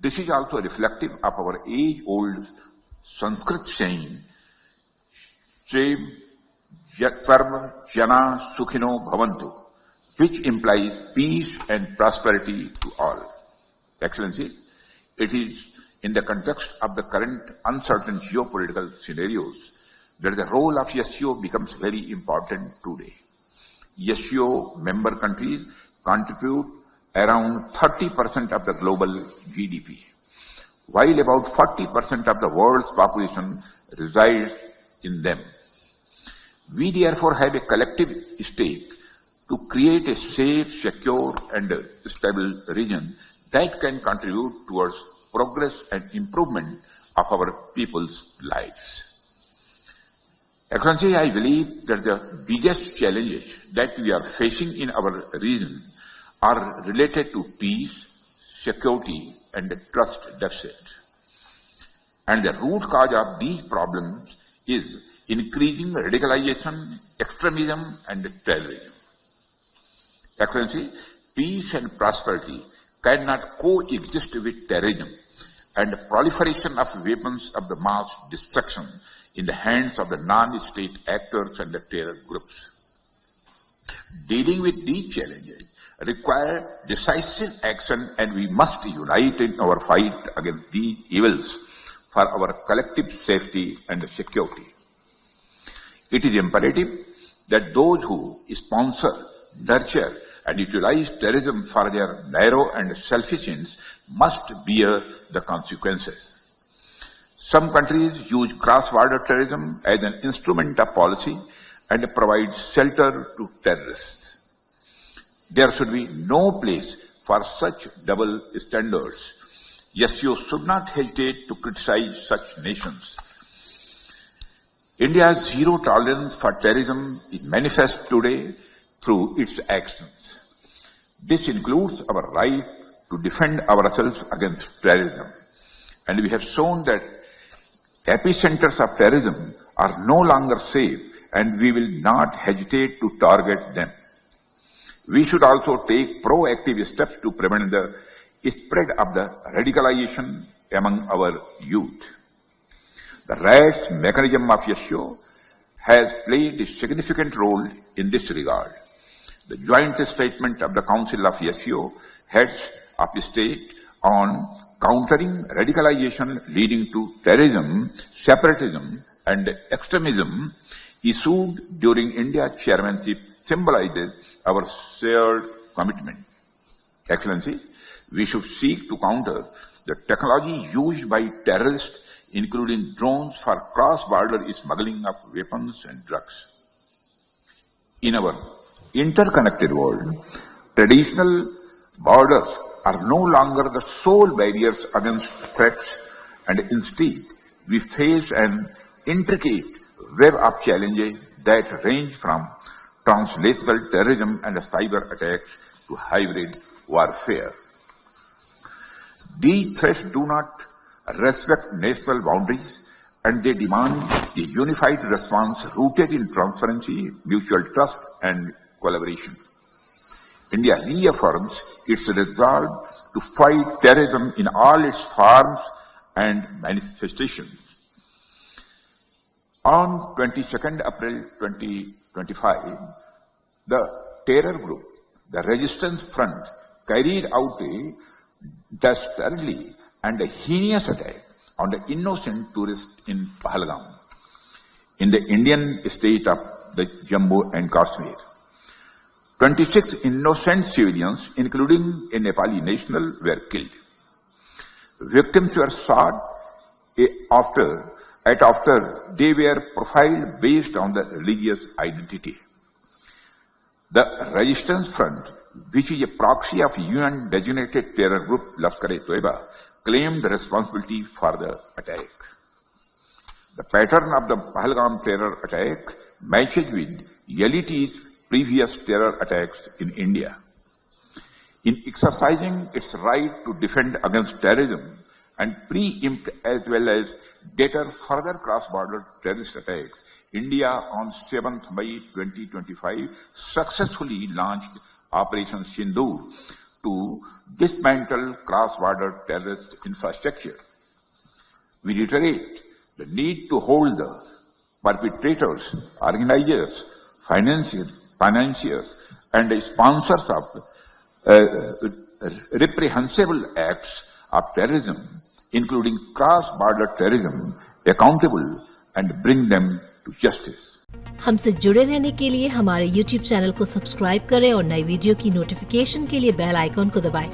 This is also reflective of our age-old Sanskrit saying, Shrem Sarva Jana Sukhino Bhavantu, which implies peace and prosperity to all. Excellencies, it is in the context of the current uncertain geopolitical scenarios that the role of SCO becomes very important today. SCO member countries contribute around 30% of the global GDP, while about 40% of the world's population resides in them. We therefore have a collective stake to create a safe, secure and stable region that can contribute towards progress and improvement of our people's lives. Excellency, I believe that the biggest challenges that we are facing in our region are related to peace, security and trust deficit. And the root cause of these problems is increasing radicalization, extremism and terrorism. Excellency, peace and prosperity cannot coexist with terrorism and proliferation of weapons of the mass destruction in the hands of the non-state actors and the terror groups. Dealing with these challenges require decisive action, and we must unite in our fight against these evils for our collective safety and security. It is imperative that those who sponsor, nurture and utilize terrorism for their narrow and selfish ends must bear the consequences. Some countries use cross-border terrorism as an instrument of policy and provide shelter to terrorists. There should be no place for such double standards. SCO should not hesitate to criticize such nations. India's zero tolerance for terrorism is manifest today through its actions. This includes our right to defend ourselves against terrorism. And we have shown that epicenters of terrorism are no longer safe, and we will not hesitate to target them. We should also take proactive steps to prevent the spread of the radicalization among our youth. The RATS mechanism of SCO has played a significant role in this regard. The joint statement of the Council of SCO heads of state on countering radicalization leading to terrorism, separatism and extremism issued during India's chairmanship symbolizes our shared commitment. Excellency, we should seek to counter the technology used by terrorists, including drones, for cross-border smuggling of weapons and drugs. In our interconnected world, traditional borders are no longer the sole barriers against threats, and instead we face an intricate web of challenges that range from translational terrorism and cyber attacks to hybrid warfare. These threats do not respect national boundaries, and they demand a unified response rooted in transparency, mutual trust and collaboration. India reaffirms its resolve to fight terrorism in all its forms and manifestations. On 22nd April 2025, the terror group, the Resistance Front, carried out a dastardly and a heinous attack on the innocent tourists in Pahalgam, in the Indian state of the Jammu and Kashmir. 26 innocent civilians, including a Nepali national, were killed. Victims were shot after they were profiled based on the religious identity. The Resistance Front, which is a proxy of UN-designated terror group Lashkar-e-Toiba, claimed responsibility for the attack. The pattern of the Pahalgam terror attack matches with LET's previous terror attacks in India. In exercising its right to defend against terrorism and preempt as well as deter further cross-border terrorist attacks, India on 7th May 2025 successfully launched Operation Sindoor to dismantle cross-border terrorist infrastructure. We reiterate the need to hold the perpetrators, organizers, financiers, and sponsors of reprehensible acts of terrorism, including cross-border terrorism, accountable and bring them to justice. हमसे जुड़े रहने के लिए हमारे YouTube channel को subscribe करें और नई वीडियो की नोटिफिकेशन के लिए बेल आइकॉन को दबाएं।